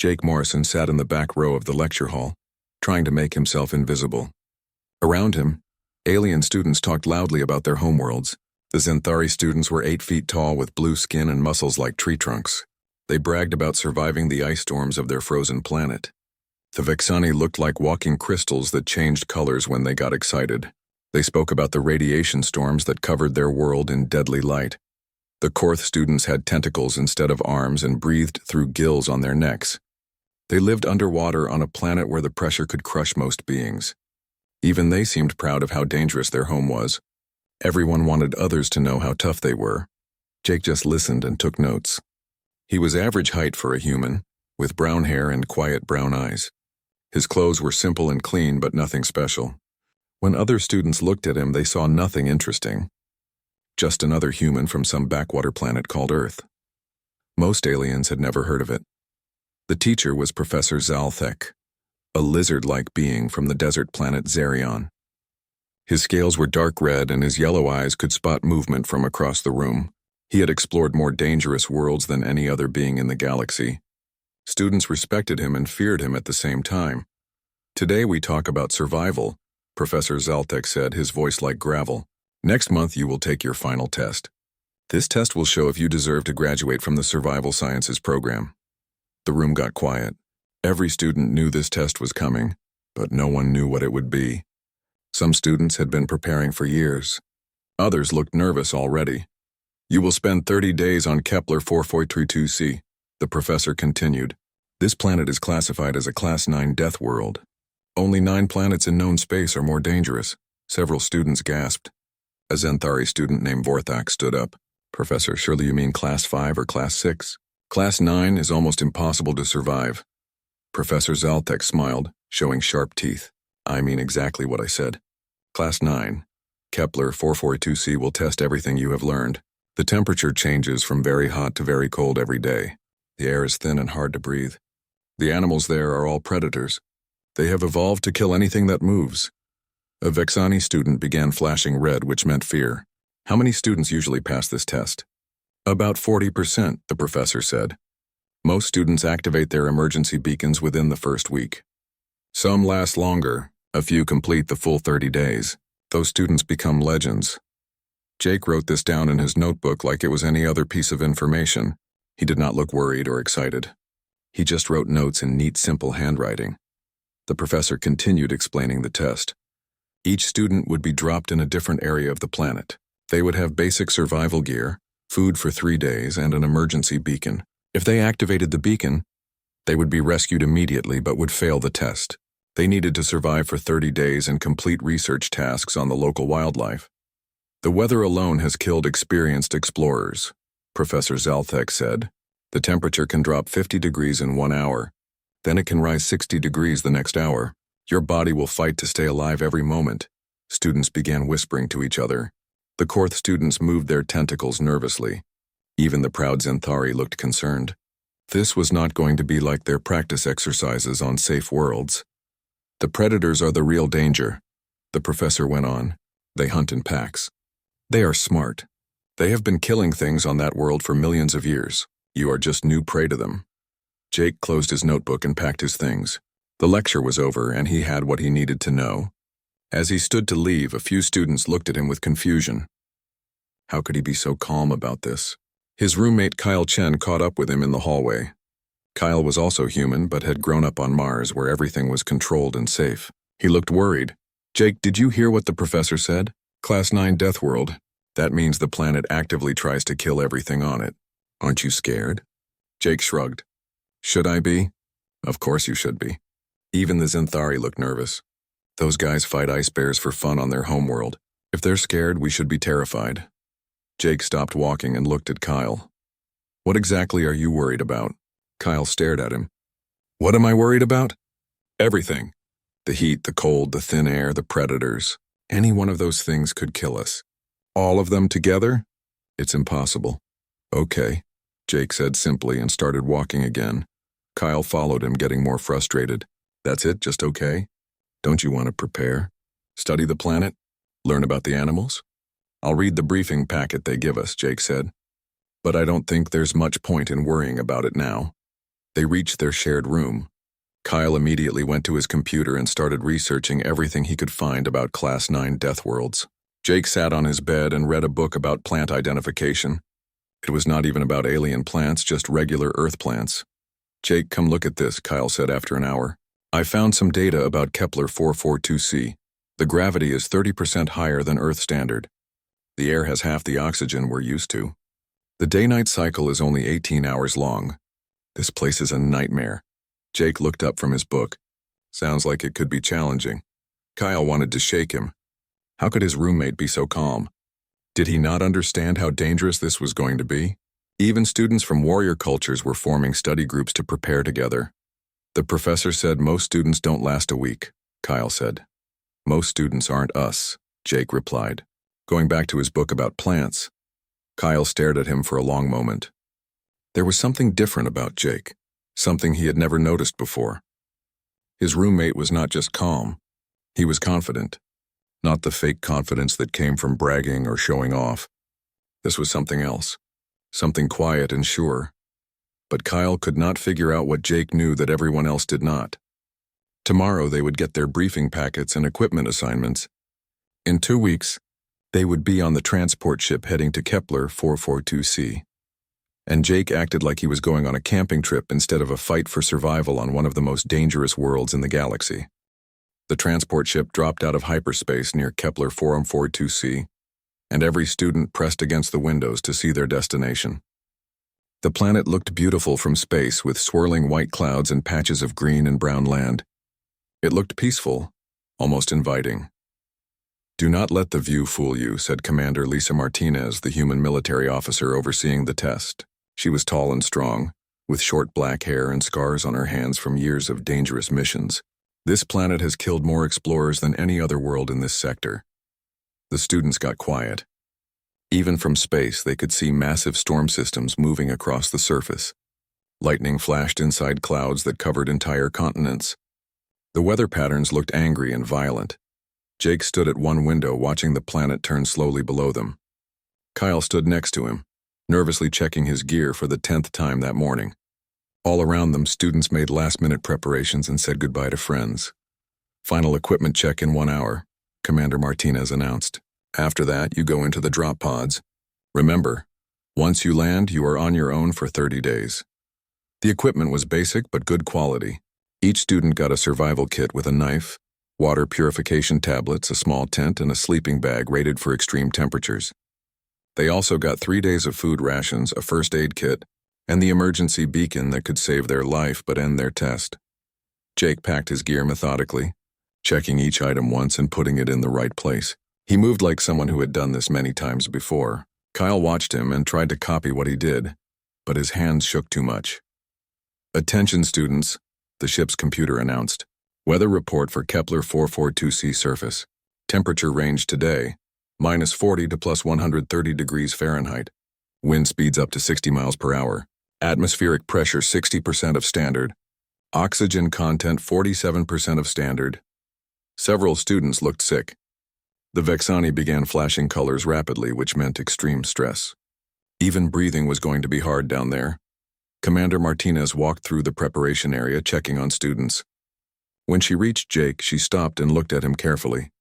Jake Morrison sat in the back row of the lecture hall, trying to make himself invisible. Around him, alien students talked loudly about their homeworlds. The Xanthari students were 8 feet tall with blue skin and muscles like tree trunks. They bragged about surviving the ice storms of their frozen planet. The Vexani looked like walking crystals that changed colors when they got excited. They spoke about the radiation storms that covered their world in deadly light. The Korth students had tentacles instead of arms and breathed through gills on their necks. They lived underwater on a planet where the pressure could crush most beings. Even they seemed proud of how dangerous their home was. Everyone wanted others to know how tough they were. Jake just listened and took notes. He was average height for a human, with brown hair and quiet brown eyes. His clothes were simple and clean, but nothing special. When other students looked at him, they saw nothing interesting. Just another human from some backwater planet called Earth. Most aliens had never heard of it. The teacher was Professor Zalthek, a lizard-like being from the desert planet Zerion. His scales were dark red and his yellow eyes could spot movement from across the room. He had explored more dangerous worlds than any other being in the galaxy. Students respected him and feared him at the same time. "Today we talk about survival," Professor Zalthek said, his voice like gravel. "Next month you will take your final test. This test will show if you deserve to graduate from the Survival Sciences program." The room got quiet. Every student knew this test was coming, but no one knew what it would be. Some students had been preparing for years. Others looked nervous already. "You will spend 30 days on Kepler 4432c, the professor continued. "This planet is classified as a Class 9 deathworld. Only 9 planets in known space are more dangerous." Several students gasped. A Xanthari student named Vorthak stood up. "Professor, surely you mean Class 5 or Class 6? Class 9 is almost impossible to survive." Professor Zalthek smiled, showing sharp teeth. "I mean exactly what I said. Class 9, Kepler 442c will test everything you have learned. The temperature changes from very hot to very cold every day. The air is thin and hard to breathe. The animals there are all predators. They have evolved to kill anything that moves." A Vexani student began flashing red, which meant fear. "How many students usually pass this test?" "About 40%, the professor said. "Most students activate their emergency beacons within the first week. Some last longer. A few complete the full 30 days. Those students become legends." Jake wrote this down in his notebook like it was any other piece of information. He did not look worried or excited. He just wrote notes in neat, simple handwriting. The professor continued explaining the test. Each student would be dropped in a different area of the planet. They would have basic survival gear, food for 3 days, and an emergency beacon. If they activated the beacon, they would be rescued immediately but would fail the test. They needed to survive for 30 days and complete research tasks on the local wildlife. "The weather alone has killed experienced explorers," Professor Zalthek said. "The temperature can drop 50 degrees in 1 hour. Then it can rise 60 degrees the next hour. Your body will fight to stay alive every moment." Students began whispering to each other. The Korth students moved their tentacles nervously. Even the proud Xanthari looked concerned. This was not going to be like their practice exercises on safe worlds. "The predators are the real danger," the professor went on. "They hunt in packs. They are smart. They have been killing things on that world for millions of years. You are just new prey to them." Jake closed his notebook and packed his things. The lecture was over and he had what he needed to know. As he stood to leave, a few students looked at him with confusion. How could he be so calm about this? His roommate Kyle Chen caught up with him in the hallway. Kyle was also human but had grown up on Mars where everything was controlled and safe. He looked worried. "Jake, did you hear what the professor said? Class 9 Deathworld. That means the planet actively tries to kill everything on it. Aren't you scared?" Jake shrugged. "Should I be? Of course you should be." Even the Xanthari looked nervous. "Those guys fight ice bears for fun on their homeworld. If they're scared, we should be terrified." Jake stopped walking and looked at Kyle. "What exactly are you worried about?" Kyle stared at him. "What am I worried about?" "Everything. The heat, the cold, the thin air, the predators. Any one of those things could kill us. All of them together? It's impossible." "Okay," Jake said simply and started walking again. Kyle followed him, getting more frustrated. "That's it, just okay? Don't you want to prepare? Study the planet? Learn about the animals?" "I'll read the briefing packet they give us," Jake said. "But I don't think there's much point in worrying about it now." They reached their shared room. Kyle immediately went to his computer and started researching everything he could find about Class 9 Deathworlds. Jake sat on his bed and read a book about plant identification. It was not even about alien plants, just regular Earth plants. "Jake, come look at this," Kyle said after an hour. "I found some data about Kepler 442c. The gravity is 30% higher than Earth standard. The air has half the oxygen we're used to. The day-night cycle is only 18 hours long. This place is a nightmare." Jake looked up from his book. Sounds like it could be challenging. Kyle wanted to shake him. How could his roommate be so calm? Did he not understand how dangerous this was going to be? Even students from warrior cultures were forming study groups to prepare together. "The professor said most students don't last a week," Kyle said. "Most students aren't us," Jake replied. Going back to his book about plants, Kyle stared at him for a long moment. There was something different about Jake, something he had never noticed before. His roommate was not just calm, he was confident. Not the fake confidence that came from bragging or showing off. This was something else, something quiet and sure. But Kyle could not figure out what Jake knew that everyone else did not. Tomorrow they would get their briefing packets and equipment assignments. In 2 weeks, they would be on the transport ship heading to Kepler 442c. And Jake acted like he was going on a camping trip instead of a fight for survival on one of the most dangerous worlds in the galaxy. The transport ship dropped out of hyperspace near Kepler 442c, and every student pressed against the windows to see their destination. The planet looked beautiful from space with swirling white clouds and patches of green and brown land. It looked peaceful, almost inviting. "Do not let the view fool you," said Commander Lisa Martinez, the human military officer overseeing the test. She was tall and strong, with short black hair and scars on her hands from years of dangerous missions. "This planet has killed more explorers than any other world in this sector." The students got quiet. Even from space, they could see massive storm systems moving across the surface. Lightning flashed inside clouds that covered entire continents. The weather patterns looked angry and violent. Jake stood at one window watching the planet turn slowly below them. Kyle stood next to him, nervously checking his gear for the 10th time that morning. All around them, students made last-minute preparations and said goodbye to friends. "Final equipment check in 1 hour," Commander Martinez announced. "After that, you go into the drop pods. Remember, once you land, you are on your own for 30 days. The equipment was basic but good quality. Each student got a survival kit with a knife, water purification tablets, a small tent, and a sleeping bag rated for extreme temperatures. They also got 3 days of food rations, a first aid kit, and the emergency beacon that could save their life but end their test. Jake packed his gear methodically, checking each item once and putting it in the right place. He moved like someone who had done this many times before. Kyle watched him and tried to copy what he did, but his hands shook too much. "Attention students," the ship's computer announced. "Weather report for Kepler 442c surface. Temperature range today, -40 to +130 degrees Fahrenheit. Wind speeds up to 60 miles per hour. Atmospheric pressure 60% of standard. Oxygen content 47% of standard." Several students looked sick. The Vexani began flashing colors rapidly, which meant extreme stress. Even breathing was going to be hard down there. Commander Martinez walked through the preparation area, checking on students. When she reached Jake, she stopped and looked at him carefully.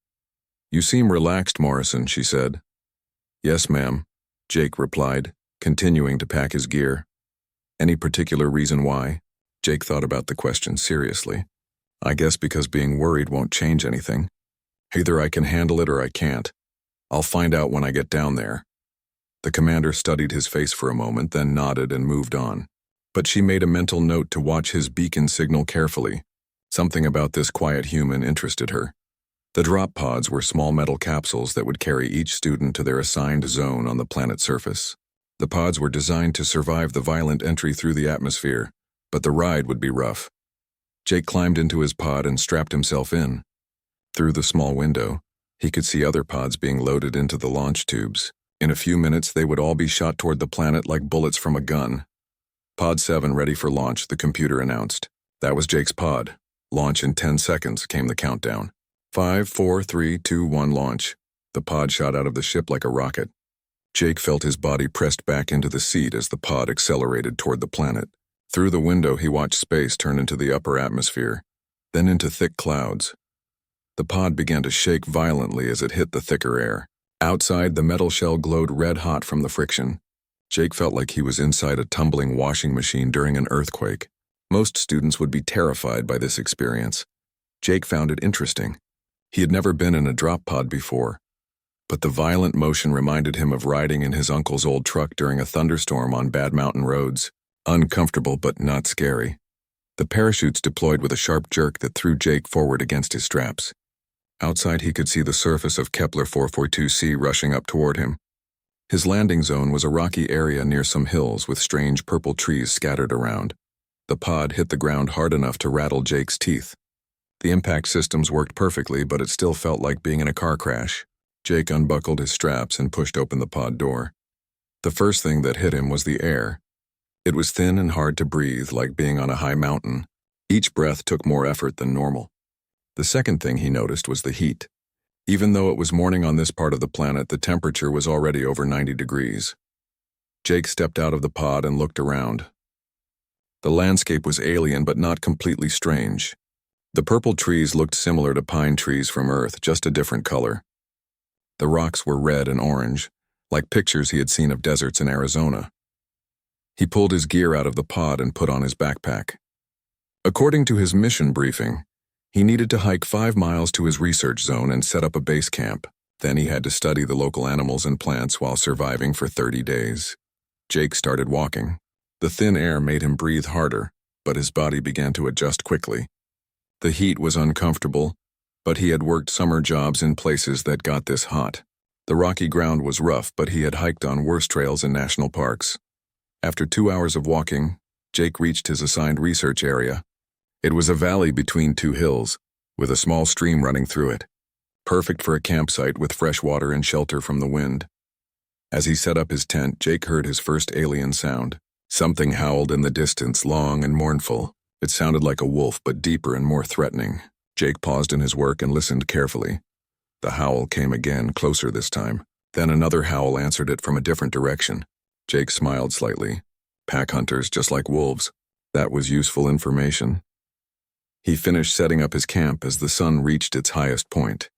"You seem relaxed, Morrison," she said. "Yes, ma'am," Jake replied, continuing to pack his gear. "Any particular reason why?" Jake thought about the question seriously. "I guess because being worried won't change anything. Either I can handle it or I can't. I'll find out when I get down there." The commander studied his face for a moment, then nodded and moved on. But she made a mental note to watch his beacon signal carefully. Something about this quiet human interested her. The drop pods were small metal capsules that would carry each student to their assigned zone on the planet's surface. The pods were designed to survive the violent entry through the atmosphere, but the ride would be rough. Jake climbed into his pod and strapped himself in. Through the small window, he could see other pods being loaded into the launch tubes. In a few minutes, they would all be shot toward the planet like bullets from a gun. "Pod 7 ready for launch," the computer announced. That was Jake's pod. "Launch in 10 seconds, came the countdown. 5, 4, 3, 2, 1, launch. The pod shot out of the ship like a rocket. Jake felt his body pressed back into the seat as the pod accelerated toward the planet. Through the window, he watched space turn into the upper atmosphere, then into thick clouds. The pod began to shake violently as it hit the thicker air. Outside, the metal shell glowed red-hot from the friction. Jake felt like he was inside a tumbling washing machine during an earthquake. Most students would be terrified by this experience. Jake found it interesting. He had never been in a drop pod before, but the violent motion reminded him of riding in his uncle's old truck during a thunderstorm on bad mountain roads. Uncomfortable but not scary. The parachutes deployed with a sharp jerk that threw Jake forward against his straps. Outside, he could see the surface of Kepler 442c rushing up toward him. His landing zone was a rocky area near some hills with strange purple trees scattered around. The pod hit the ground hard enough to rattle Jake's teeth. The impact systems worked perfectly, but it still felt like being in a car crash. Jake unbuckled his straps and pushed open the pod door. The first thing that hit him was the air. It was thin and hard to breathe, like being on a high mountain. Each breath took more effort than normal. The second thing he noticed was the heat. Even though it was morning on this part of the planet, the temperature was already over 90 degrees. Jake stepped out of the pod and looked around. The landscape was alien but not completely strange. The purple trees looked similar to pine trees from Earth, just a different color. The rocks were red and orange, like pictures he had seen of deserts in Arizona. He pulled his gear out of the pod and put on his backpack. According to his mission briefing, he needed to hike 5 miles to his research zone and set up a base camp. Then he had to study the local animals and plants while surviving for 30 days. Jake started walking. The thin air made him breathe harder, but his body began to adjust quickly. The heat was uncomfortable, but he had worked summer jobs in places that got this hot. The rocky ground was rough, but he had hiked on worse trails in national parks. After 2 hours of walking, Jake reached his assigned research area. It was a valley between 2 hills, with a small stream running through it, perfect for a campsite with fresh water and shelter from the wind. As he set up his tent, Jake heard his first alien sound. Something howled in the distance, long and mournful. It sounded like a wolf, but deeper and more threatening. Jake paused in his work and listened carefully. The howl came again, closer this time. Then another howl answered it from a different direction. Jake smiled slightly. Pack hunters, just like wolves. That was useful information. He finished setting up his camp as the sun reached its highest point.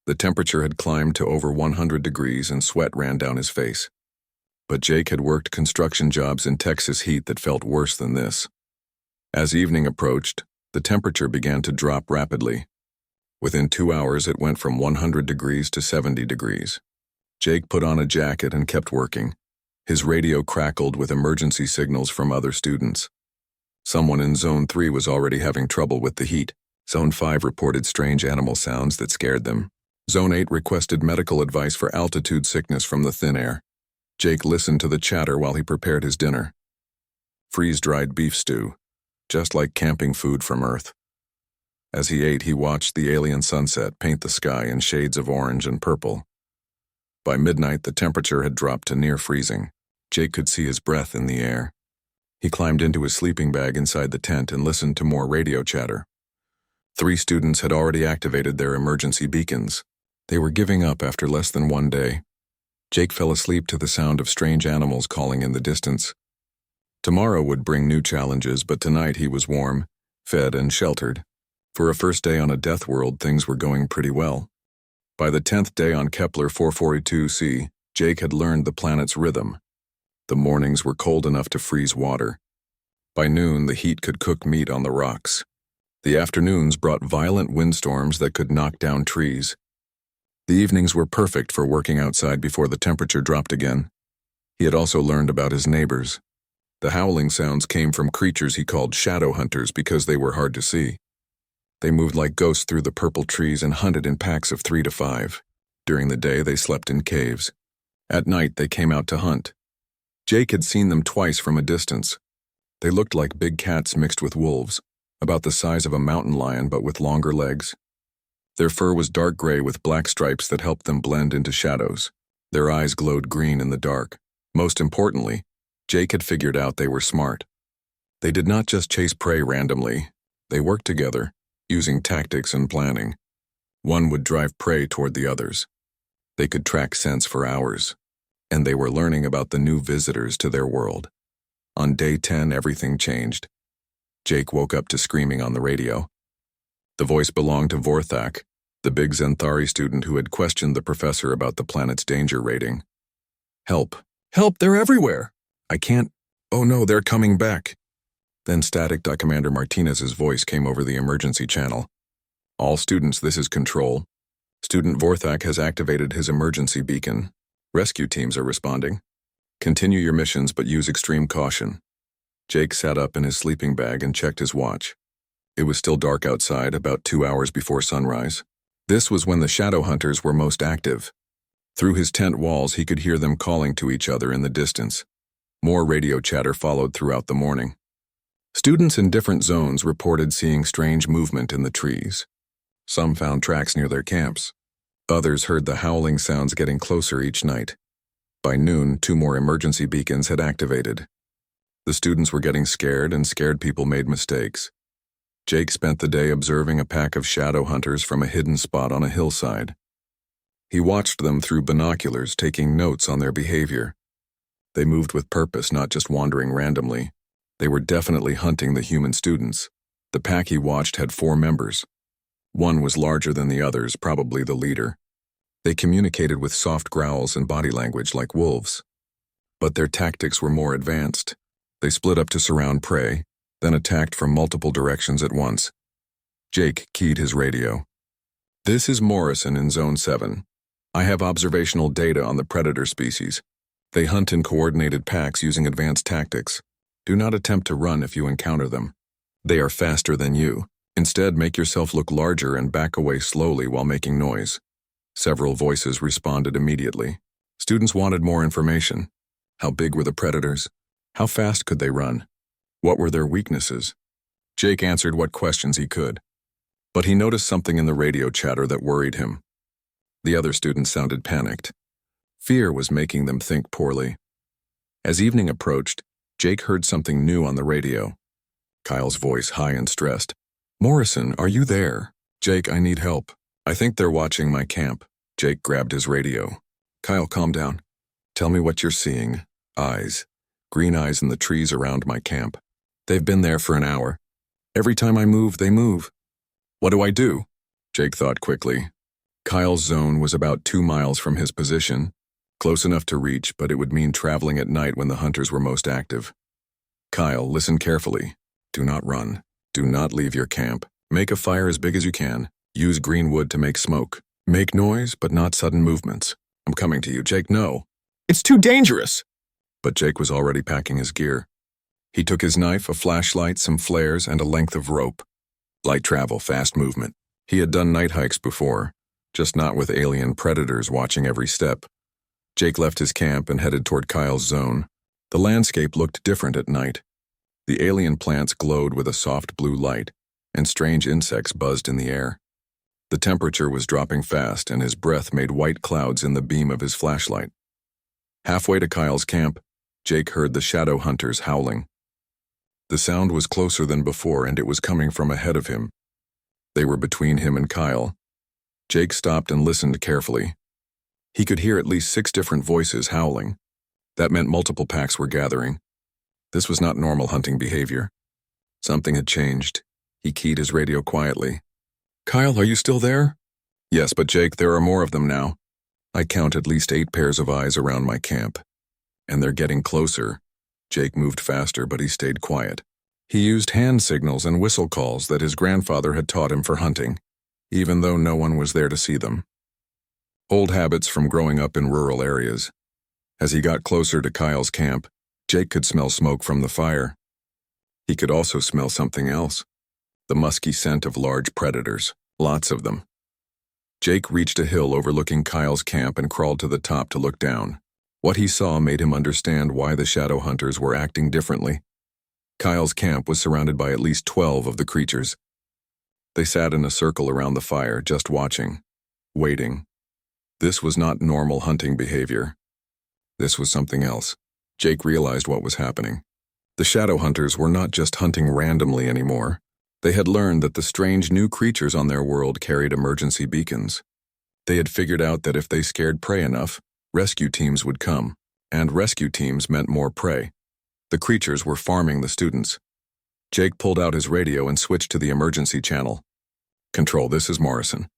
The temperature had climbed to over 100 degrees and sweat ran down his face. But Jake had worked construction jobs in Texas heat that felt worse than this. As evening approached, the temperature began to drop rapidly. Within 2 hours, it went from 100 degrees to 70 degrees. Jake put on a jacket and kept working. His radio crackled with emergency signals from other students. Someone in Zone 3 was already having trouble with the heat. Zone 5 reported strange animal sounds that scared them. Zone 8 requested medical advice for altitude sickness from the thin air. Jake listened to the chatter while he prepared his dinner. Freeze-dried beef stew, just like camping food from Earth. As he ate, he watched the alien sunset paint the sky in shades of orange and purple. By midnight, the temperature had dropped to near freezing. Jake could see his breath in the air. He climbed into his sleeping bag inside the tent and listened to more radio chatter. 3 students had already activated their emergency beacons. They were giving up after less than 1 day. Jake fell asleep to the sound of strange animals calling in the distance. Tomorrow would bring new challenges, but tonight he was warm, fed, and sheltered. For a first day on a death world, things were going pretty well. By the 10th day on Kepler 442c, Jake had learned the planet's rhythm. The mornings were cold enough to freeze water. By noon, the heat could cook meat on the rocks. The afternoons brought violent windstorms that could knock down trees. The evenings were perfect for working outside before the temperature dropped again. He had also learned about his neighbors. The howling sounds came from creatures he called shadow hunters because they were hard to see. They moved like ghosts through the purple trees and hunted in packs of 3 to 5. During the day, they slept in caves. At night, they came out to hunt. Jake had seen them twice from a distance. They looked like big cats mixed with wolves, about the size of a mountain lion but with longer legs. Their fur was dark gray with black stripes that helped them blend into shadows. Their eyes glowed green in the dark. Most importantly, Jake had figured out they were smart. They did not just chase prey randomly. They worked together, using tactics and planning. One would drive prey toward the others. They could track scents for hours, and they were learning about the new visitors to their world. On day 10, everything changed. Jake woke up to screaming on the radio. The voice belonged to Vorthak, the big Zenthari student who had questioned the professor about the planet's danger rating. "Help! Help! They're everywhere! I can't... Oh no, they're coming back!" Then static Commander Martinez's voice came over the emergency channel. "All students, this is Control. Student Vorthak has activated his emergency beacon. Rescue teams are responding. Continue your missions, but use extreme caution." Jake sat up in his sleeping bag and checked his watch. It was still dark outside, about 2 hours before sunrise. This was when the shadow hunters were most active. Through his tent walls, he could hear them calling to each other in the distance. More radio chatter followed throughout the morning. Students in different zones reported seeing strange movement in the trees. Some found tracks near their camps. Others heard the howling sounds getting closer each night. By noon, 2 more emergency beacons had activated. The students were getting scared, and scared people made mistakes. Jake spent the day observing a pack of shadow hunters from a hidden spot on a hillside. He watched them through binoculars, taking notes on their behavior. They moved with purpose, not just wandering randomly. They were definitely hunting the human students. The pack he watched had 4 members. One was larger than the others, probably the leader. They communicated with soft growls and body language like wolves. But their tactics were more advanced. They split up to surround prey, then attacked from multiple directions at once. Jake keyed his radio. "This is Morrison in Zone 7. I have observational data on the predator species. They hunt in coordinated packs using advanced tactics. Do not attempt to run if you encounter them. They are faster than you. Instead, make yourself look larger and back away slowly while making noise." Several voices responded immediately. Students wanted more information. How big were the predators? How fast could they run? What were their weaknesses? Jake answered what questions he could. But he noticed something in the radio chatter that worried him. The other students sounded panicked. Fear was making them think poorly. As evening approached, Jake heard something new on the radio. Kyle's voice, high and stressed. "Morrison, are you there?" "Jake, I need help. I think they're watching my camp." Jake grabbed his radio. "Kyle, calm down. Tell me what you're seeing." "Eyes. Green eyes in the trees around my camp. They've been there for an hour. Every time I move, they move." "What do I do?" Jake thought quickly. Kyle's zone was about 2 miles from his position, close enough to reach, but it would mean traveling at night when the hunters were most active. "Kyle, listen carefully. Do not run. Do not leave your camp. Make a fire as big as you can. Use green wood to make smoke. Make noise, but not sudden movements. I'm coming to you, Jake, no." "It's too dangerous." But Jake was already packing his gear. He took his knife, a flashlight, some flares, and a length of rope. Light travel, fast movement. He had done night hikes before, just not with alien predators watching every step. Jake left his camp and headed toward Kyle's zone. The landscape looked different at night. The alien plants glowed with a soft blue light, and strange insects buzzed in the air. The temperature was dropping fast, and his breath made white clouds in the beam of his flashlight. Halfway to Kyle's camp, Jake heard the shadow hunters howling. The sound was closer than before, and it was coming from ahead of him. They were between him and Kyle. Jake stopped and listened carefully. He could hear at least 6 different voices howling. That meant multiple packs were gathering. This was not normal hunting behavior. Something had changed. He keyed his radio quietly. "Kyle, are you still there?" "Yes, but Jake, there are more of them now. I count at least 8 pairs of eyes around my camp. And they're getting closer." Jake moved faster, but he stayed quiet. He used hand signals and whistle calls that his grandfather had taught him for hunting, even though no one was there to see them. Old habits from growing up in rural areas. As he got closer to Kyle's camp, Jake could smell smoke from the fire. He could also smell something else. The musky scent of large predators, lots of them. Jake reached a hill overlooking Kyle's camp and crawled to the top to look down. What he saw made him understand why the shadow hunters were acting differently. Kyle's camp was surrounded by at least 12 of the creatures. They sat in a circle around the fire, just watching, waiting. This was not normal hunting behavior. This was something else. Jake realized what was happening. The shadow hunters were not just hunting randomly anymore. They had learned that the strange new creatures on their world carried emergency beacons. They had figured out that if they scared prey enough, rescue teams would come, and rescue teams meant more prey. The creatures were farming the students. Jake pulled out his radio and switched to the emergency channel. "Control, this is Morrison.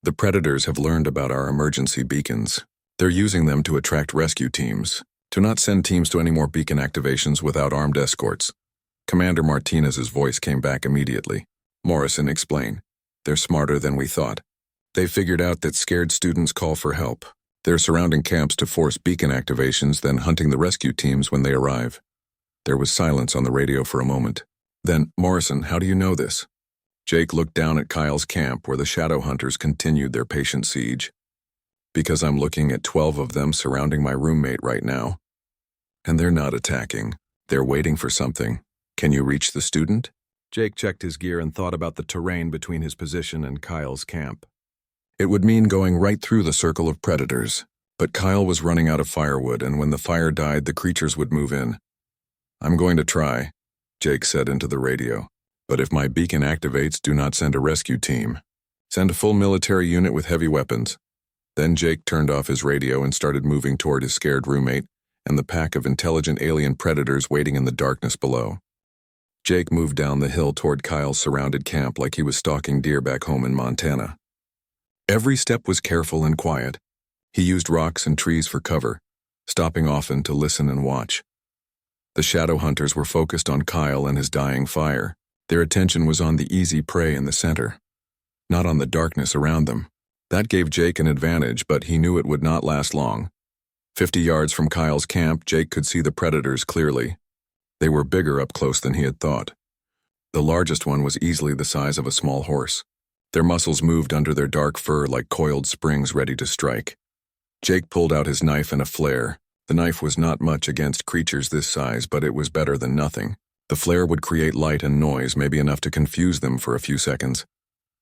The predators have learned about our emergency beacons. They're using them to attract rescue teams. Do not send teams to any more beacon activations without armed escorts." Commander Martinez's voice came back immediately. Morrison explained. "They're smarter than we thought. They figured out that scared students call for help. They're surrounding camps to force beacon activations, then hunting the rescue teams when they arrive." There was silence on the radio for a moment. Then, "Morrison, how do you know this?" Jake looked down at Kyle's camp where the shadow hunters continued their patient siege. "Because I'm looking at 12 of them surrounding my roommate right now. And they're not attacking. They're waiting for something. Can you reach the student?" Jake checked his gear and thought about the terrain between his position and Kyle's camp. It would mean going right through the circle of predators, but Kyle was running out of firewood, and when the fire died, the creatures would move in. "I'm going to try," Jake said into the radio. "But if my beacon activates, do not send a rescue team. Send a full military unit with heavy weapons." Then Jake turned off his radio and started moving toward his scared roommate and the pack of intelligent alien predators waiting in the darkness below. Jake moved down the hill toward Kyle's surrounded camp like he was stalking deer back home in Montana. Every step was careful and quiet. He used rocks and trees for cover, stopping often to listen and watch. The shadow hunters were focused on Kyle and his dying fire. Their attention was on the easy prey in the center, not on the darkness around them. That gave Jake an advantage, but he knew it would not last long. 50 yards from Kyle's camp, Jake could see the predators clearly. They were bigger up close than he had thought. The largest one was easily the size of a small horse. Their muscles moved under their dark fur like coiled springs ready to strike. Jake pulled out his knife and a flare. The knife was not much against creatures this size, but it was better than nothing. The flare would create light and noise, maybe enough to confuse them for a few seconds.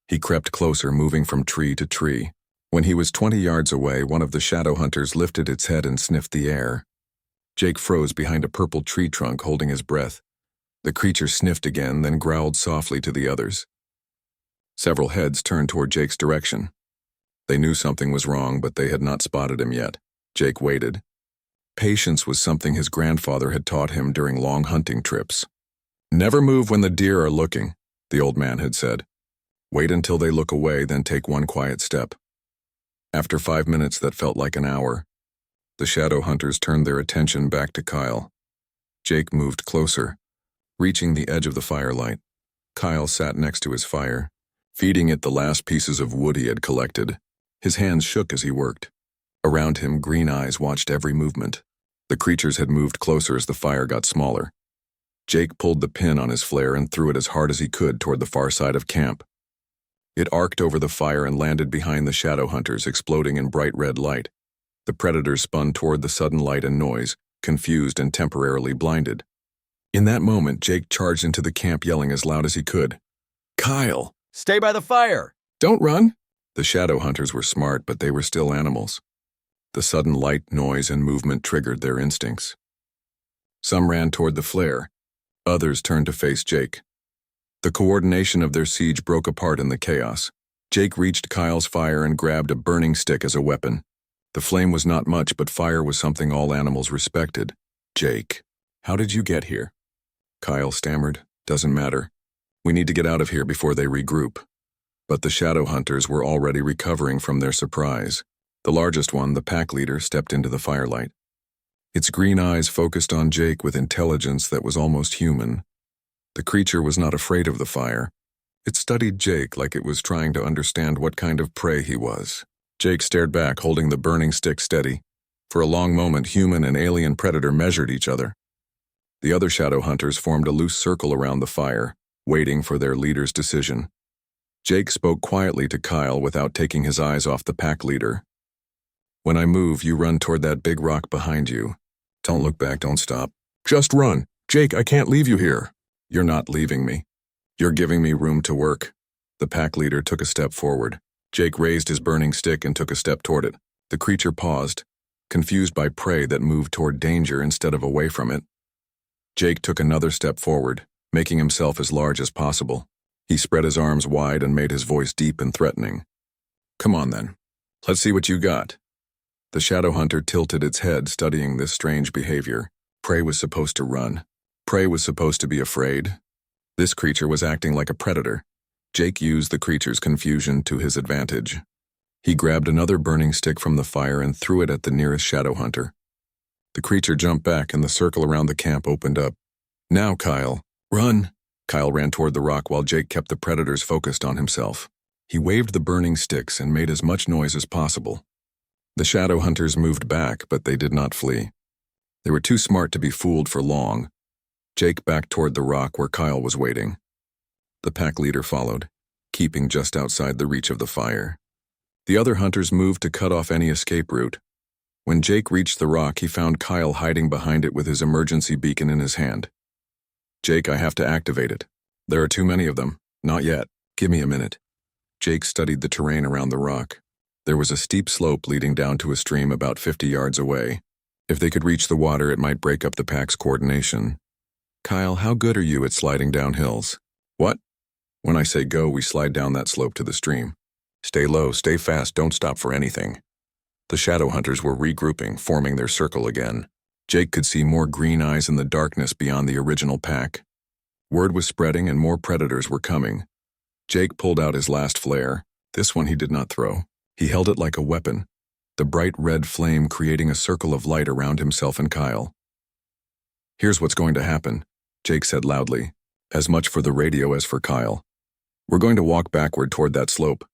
He crept closer, moving from tree to tree. When he was 20 yards away, one of the shadow hunters lifted its head and sniffed the air. Jake froze behind a purple tree trunk, holding his breath. The creature sniffed again, then growled softly to the others. Several heads turned toward Jake's direction. They knew something was wrong, but they had not spotted him yet. Jake waited. Patience was something his grandfather had taught him during long hunting trips. "Never move when the deer are looking," the old man had said. "Wait until they look away, then take one quiet step." After 5 minutes that felt like an hour, the shadow hunters turned their attention back to Kyle. Jake moved closer, reaching the edge of the firelight. Kyle sat next to his fire, feeding it the last pieces of wood he had collected. His hands shook as he worked. Around him, green eyes watched every movement. The creatures had moved closer as the fire got smaller. Jake pulled the pin on his flare and threw it as hard as he could toward the far side of camp. It arced over the fire and landed behind the shadow hunters, exploding in bright red light. The predators spun toward the sudden light and noise, confused and temporarily blinded. In that moment, Jake charged into the camp, yelling as loud as he could, "Kyle! Stay by the fire! Don't run!" The shadow hunters were smart, but they were still animals. The sudden light, noise, and movement triggered their instincts. Some ran toward the flare. Others turned to face Jake. The coordination of their siege broke apart in the chaos. Jake reached Kyle's fire and grabbed a burning stick as a weapon. The flame was not much, but fire was something all animals respected. "Jake, how did you get here?" Kyle stammered. "Doesn't matter. We need to get out of here before they regroup." But the shadow hunters were already recovering from their surprise. The largest one, the pack leader, stepped into the firelight. Its green eyes focused on Jake with intelligence that was almost human. The creature was not afraid of the fire. It studied Jake like it was trying to understand what kind of prey he was. Jake stared back, holding the burning stick steady. For a long moment, human and alien predator measured each other. The other shadow hunters formed a loose circle around the fire, waiting for their leader's decision. Jake spoke quietly to Kyle without taking his eyes off the pack leader. "When I move, you run toward that big rock behind you. Don't look back, don't stop. Just run. Jake, I can't leave you here." "You're not leaving me. You're giving me room to work." The pack leader took a step forward. Jake raised his burning stick and took a step toward it. The creature paused, confused by prey that moved toward danger instead of away from it. Jake took another step forward, making himself as large as possible. He spread his arms wide and made his voice deep and threatening. "Come on then. Let's see what you got." The shadow hunter tilted its head, studying this strange behavior. Prey was supposed to run. prey was supposed to be afraid. This creature was acting like a predator. Jake used the creature's confusion to his advantage. He grabbed another burning stick from the fire and threw it at the nearest shadow hunter. The creature jumped back and the circle around the camp opened up. "Now, Kyle, run!" Kyle ran toward the rock while Jake kept the predators focused on himself. He waved the burning sticks and made as much noise as possible. The shadow hunters moved back, but they did not flee. They were too smart to be fooled for long. Jake backed toward the rock where Kyle was waiting. The pack leader followed, keeping just outside the reach of the fire. The other hunters moved to cut off any escape route. When Jake reached the rock, he found Kyle hiding behind it with his emergency beacon in his hand. "Jake, I have to activate it. There are too many of them." "Not yet. Give me a minute." Jake studied the terrain around the rock. There was a steep slope leading down to a stream about 50 yards away. If they could reach the water, it might break up the pack's coordination. "Kyle, how good are you at sliding down hills?" "What?" "When I say go, we slide down that slope to the stream. Stay low, stay fast, don't stop for anything." The shadow hunters were regrouping, forming their circle again. Jake could see more green eyes in the darkness beyond the original pack. Word was spreading and more predators were coming. Jake pulled out his last flare. This one he did not throw. He held it like a weapon, the bright red flame creating a circle of light around himself and Kyle. "Here's what's going to happen," Jake said loudly, as much for the radio as for Kyle. "We're going to walk backward toward that slope.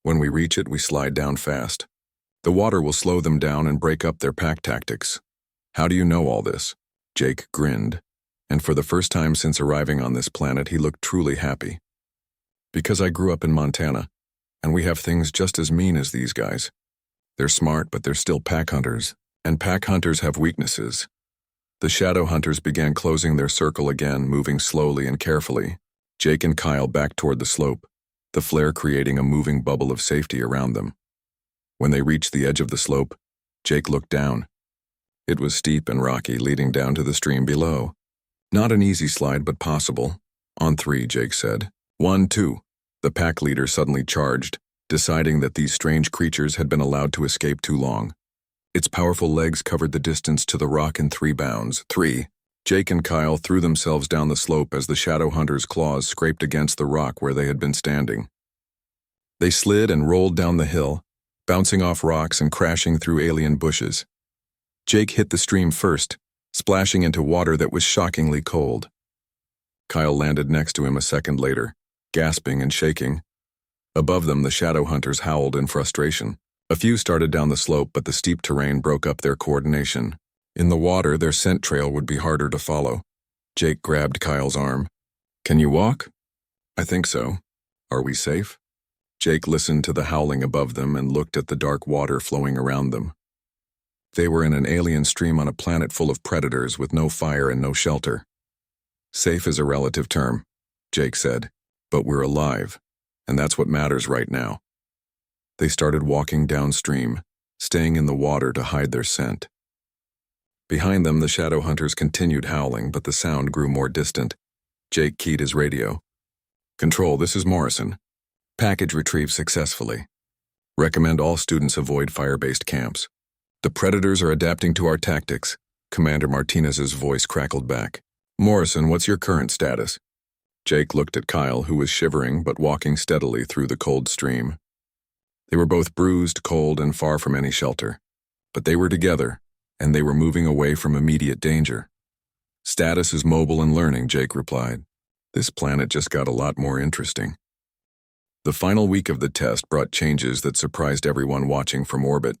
When we reach it, we slide down fast. The water will slow them down and break up their pack tactics." "How do you know all this?" Jake grinned, and for the first time since arriving on this planet, he looked truly happy. "Because I grew up in Montana, and we have things just as mean as these guys. They're smart, but they're still pack hunters, and pack hunters have weaknesses." The shadow hunters began closing their circle again, moving slowly and carefully. Jake and Kyle backed toward the slope, the flare creating a moving bubble of safety around them. When they reached the edge of the slope, Jake looked down. It was steep and rocky, leading down to the stream below. Not an easy slide, but possible. "On three," Jake said. "1, 2. The pack leader suddenly charged, deciding that these strange creatures had been allowed to escape too long. Its powerful legs covered the distance to the rock in 3 bounds. 3. Jake and Kyle threw themselves down the slope as the shadow hunter's claws scraped against the rock where they had been standing. They slid and rolled down the hill, bouncing off rocks and crashing through alien bushes. Jake hit the stream first, splashing into water that was shockingly cold. Kyle landed next to him a second later, gasping and shaking. Above them, the shadow hunters howled in frustration. A few started down the slope, but the steep terrain broke up their coordination. In the water, their scent trail would be harder to follow. Jake grabbed Kyle's arm. "Can you walk?" "I think so. Are we safe?" Jake listened to the howling above them and looked at the dark water flowing around them. They were in an alien stream on a planet full of predators with no fire and no shelter. "Safe is a relative term," Jake said, "but we're alive, and that's what matters right now." They started walking downstream, staying in the water to hide their scent. Behind them, the shadow hunters continued howling, but the sound grew more distant. Jake keyed his radio. "Control, this is Morrison. Package retrieved successfully. Recommend all students avoid fire-based camps. The predators are adapting to our tactics." Commander Martinez's voice crackled back. "Morrison, what's your current status?" Jake looked at Kyle, who was shivering but walking steadily through the cold stream. They were both bruised, cold, and far from any shelter. But they were together, and they were moving away from immediate danger. "Status is mobile and learning," Jake replied. This planet just got a lot more interesting. The final week of the test brought changes that surprised everyone watching from orbit.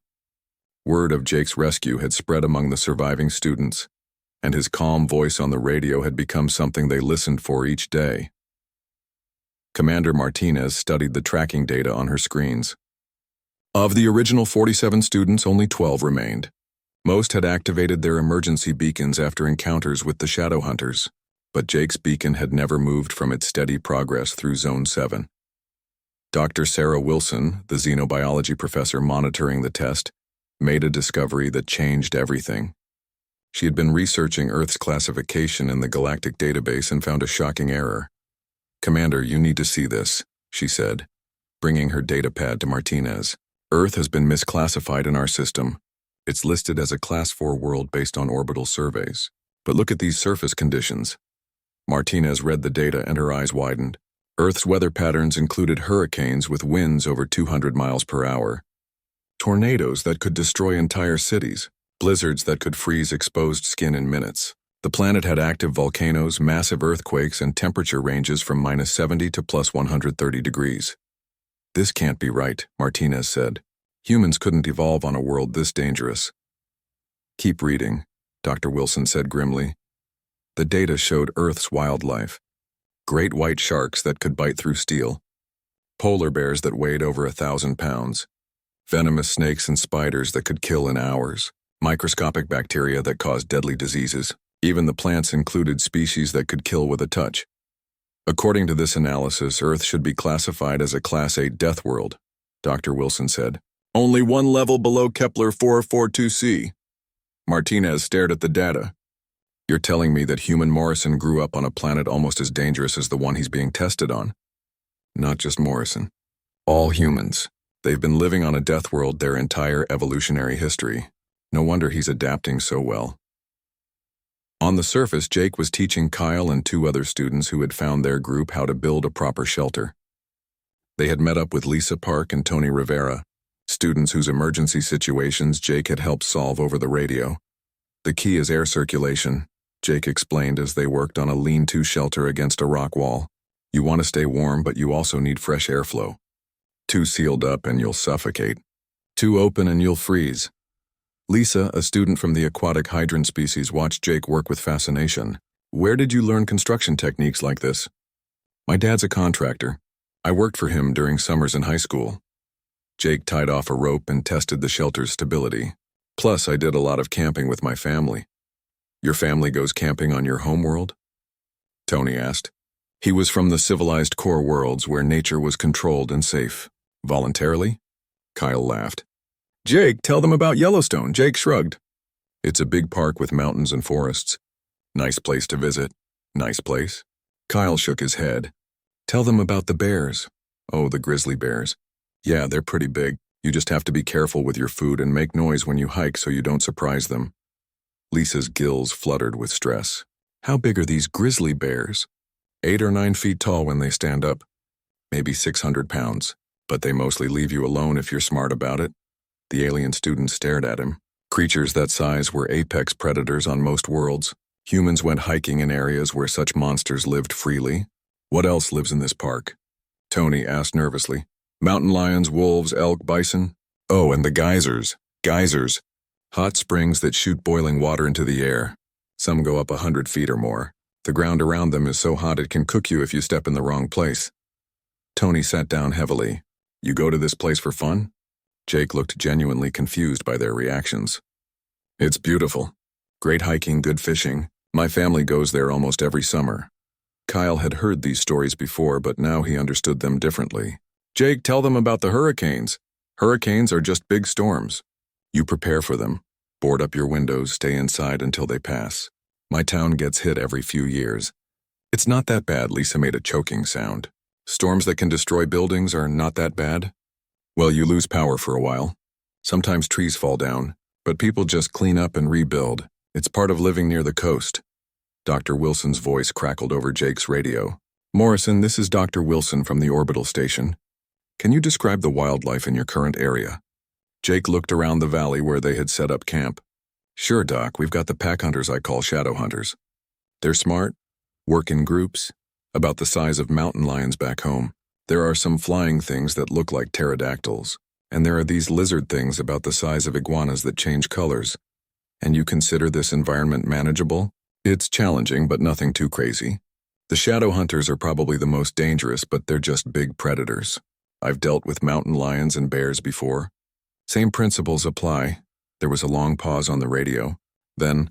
Word of Jake's rescue had spread among the surviving students, and his calm voice on the radio had become something they listened for each day. Commander Martinez studied the tracking data on her screens. Of the original 47 students, only 12 remained. Most had activated their emergency beacons after encounters with the shadow hunters, but Jake's beacon had never moved from its steady progress through Zone 7. Dr. Sarah Wilson, the xenobiology professor monitoring the test, made a discovery that changed everything. She had been researching Earth's classification in the Galactic database and found a shocking error. "Commander, you need to see this," she said, bringing her datapad to Martinez. "Earth has been misclassified in our system. It's listed as a Class 4 world based on orbital surveys. But look at these surface conditions. Martinez read the data and her eyes widened. Earth's weather patterns included hurricanes with winds over 200 miles per hour, tornadoes that could destroy entire cities, blizzards that could freeze exposed skin in minutes. The planet had active volcanoes, massive earthquakes, and temperature ranges from -70 to +130 degrees. This can't be right, Martinez said. Humans couldn't evolve on a world this dangerous. Keep reading, Dr. Wilson said grimly. The data showed Earth's wildlife. Great white sharks that could bite through steel. Polar bears that weighed over 1,000 pounds. Venomous snakes and spiders that could kill in hours. Microscopic bacteria that caused deadly diseases. Even the plants included species that could kill with a touch. According to this analysis, Earth should be classified as a Class 8 death world, Dr. Wilson said. Only one level below Kepler 442c. Martinez stared at the data. You're telling me that human Morrison grew up on a planet almost as dangerous as the one he's being tested on? Not just Morrison. All humans. They've been living on a death world their entire evolutionary history. No wonder he's adapting so well. On the surface, Jake was teaching Kyle and 2 other students who had found their group how to build a proper shelter. They had met up with Lisa Park and Tony Rivera, students whose emergency situations Jake had helped solve over the radio. The key is air circulation, Jake explained as they worked on a lean-to shelter against a rock wall. You want to stay warm, but you also need fresh airflow. Too sealed up and you'll suffocate. Too open and you'll freeze. Lisa, a student from the aquatic hydrant species, watched Jake work with fascination. Where did you learn construction techniques like this? My dad's a contractor. I worked for him during summers in high school. Jake tied off a rope and tested the shelter's stability. Plus, I did a lot of camping with my family. Your family goes camping on your homeworld? Tony asked. He was from the civilized core worlds where nature was controlled and safe. Voluntarily? Kyle laughed. Jake, tell them about Yellowstone. Jake shrugged. It's a big park with mountains and forests. Nice place to visit. Nice place. Kyle shook his head. Tell them about the bears. Oh, the grizzly bears. Yeah, they're pretty big. You just have to be careful with your food and make noise when you hike so you don't surprise them. Lisa's gills fluttered with stress. How big are these grizzly bears? 8 or 9 feet tall when they stand up. Maybe 600 pounds. But they mostly leave you alone if you're smart about it. The alien student stared at him. Creatures that size were apex predators on most worlds. Humans went hiking in areas where such monsters lived freely. What else lives in this park? Tony asked nervously. Mountain lions, wolves, elk, bison. Oh, and the geysers. Geysers. Hot springs that shoot boiling water into the air. Some go up 100 feet or more. The ground around them is so hot it can cook you if you step in the wrong place. Tony sat down heavily. You go to this place for fun? Jake looked genuinely confused by their reactions. It's beautiful. Great hiking, good fishing. My family goes there almost every summer. Kyle had heard these stories before, but now he understood them differently. Jake, tell them about the hurricanes. Hurricanes are just big storms. You prepare for them. Board up your windows, stay inside until they pass. My town gets hit every few years. It's not that bad, Lisa made a choking sound. Storms that can destroy buildings are not that bad? Well, you lose power for a while. Sometimes trees fall down, but people just clean up and rebuild. It's part of living near the coast. Dr. Wilson's voice crackled over Jake's radio. Morrison, this is Dr. Wilson from the orbital station. Can you describe the wildlife in your current area? Jake looked around the valley where they had set up camp. Sure, Doc, we've got the pack hunters I call shadow hunters. They're smart, work in groups, about the size of mountain lions back home. There are some flying things that look like pterodactyls, and there are these lizard things about the size of iguanas that change colors. And you consider this environment manageable? It's challenging, but nothing too crazy. The shadow hunters are probably the most dangerous, but they're just big predators. I've dealt with mountain lions and bears before. Same principles apply. There was a long pause on the radio. Then,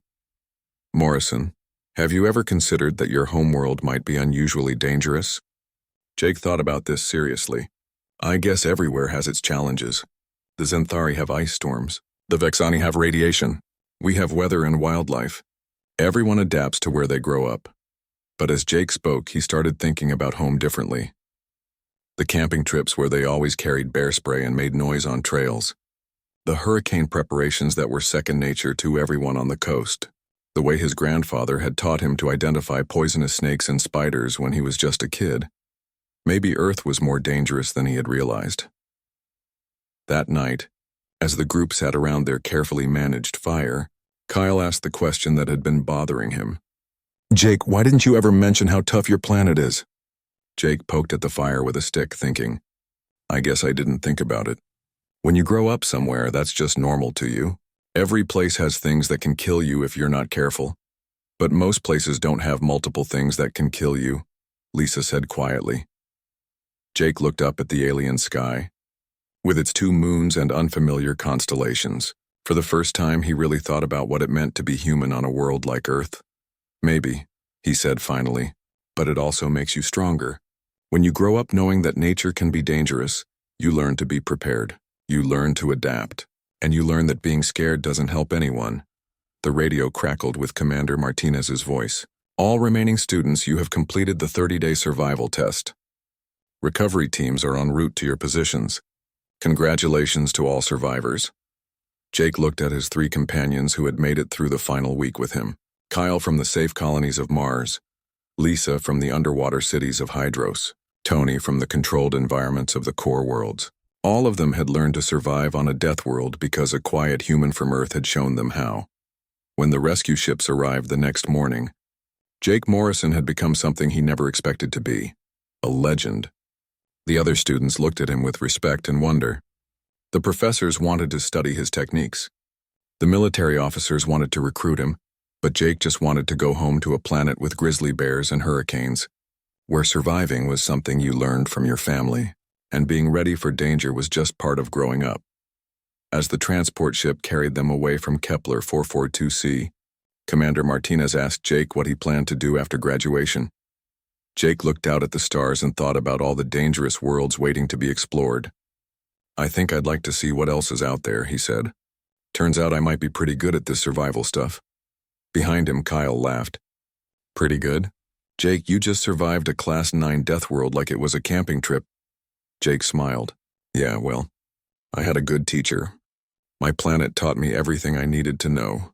Morrison, have you ever considered that your homeworld might be unusually dangerous? Jake thought about this seriously. I guess everywhere has its challenges. The Zenthari have ice storms. The Vexani have radiation. We have weather and wildlife. Everyone adapts to where they grow up. But as Jake spoke, he started thinking about home differently. The camping trips where they always carried bear spray and made noise on trails. The hurricane preparations that were second nature to everyone on the coast. the way his grandfather had taught him to identify poisonous snakes and spiders when he was just a kid. Maybe Earth was more dangerous than he had realized. That night, as the group sat around their carefully managed fire, Kyle asked the question that had been bothering him. "Jake, why didn't you ever mention how tough your planet is?" Jake poked at the fire with a stick, thinking, "I guess I didn't think about it. When you grow up somewhere, that's just normal to you. Every place has things that can kill you if you're not careful. But most places don't have multiple things that can kill you," Lisa said quietly. Jake looked up at the alien sky, with its 2 moons and unfamiliar constellations. For the first time, he really thought about what it meant to be human on a world like Earth. "Maybe," he said finally, "but it also makes you stronger. When you grow up knowing that nature can be dangerous, you learn to be prepared. You learn to adapt. And you learn that being scared doesn't help anyone." The radio crackled with Commander Martinez's voice. "All remaining students, you have completed the 30-day survival test. Recovery teams are en route to your positions. Congratulations to all survivors." Jake looked at his 3 companions who had made it through the final week with him. Kyle from the safe colonies of Mars, Lisa from the underwater cities of Hydros, Tony from the controlled environments of the core worlds. All of them had learned to survive on a death world because a quiet human from Earth had shown them how. When the rescue ships arrived the next morning, Jake Morrison had become something he never expected to be, a legend. The other students looked at him with respect and wonder. The professors wanted to study his techniques. The military officers wanted to recruit him, but Jake just wanted to go home to a planet with grizzly bears and hurricanes, where surviving was something you learned from your family, and being ready for danger was just part of growing up. As the transport ship carried them away from Kepler 442c, Commander Martinez asked Jake what he planned to do after graduation. Jake looked out at the stars and thought about all the dangerous worlds waiting to be explored. "I think I'd like to see what else is out there," he said. "Turns out I might be pretty good at this survival stuff." Behind him, Kyle laughed. "Pretty good? Jake, you just survived a Class 9 death world like it was a camping trip." Jake smiled. "Yeah, well, I had a good teacher. My planet taught me everything I needed to know.